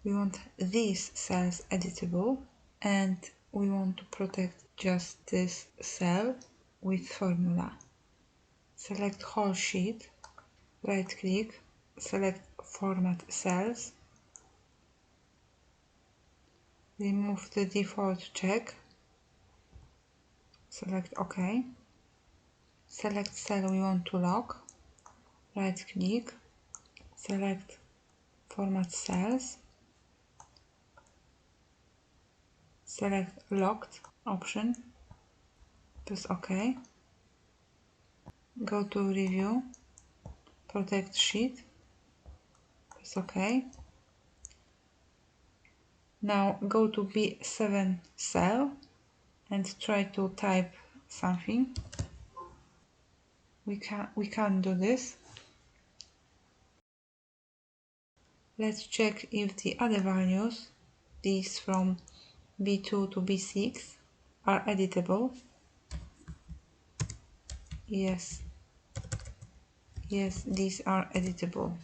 We want these cells editable, and we want to protect just this cell with formula. Select whole sheet, right click, select format cells, remove the default check, select OK, select cell we want to lock, right click, select format cells, select locked option, press OK, go to review, protect sheet, press OK. Now go to B7 cell and try to type something. We can't do this. Let's check if the other values, these from B2 to B6, are editable. Yes, these are editable.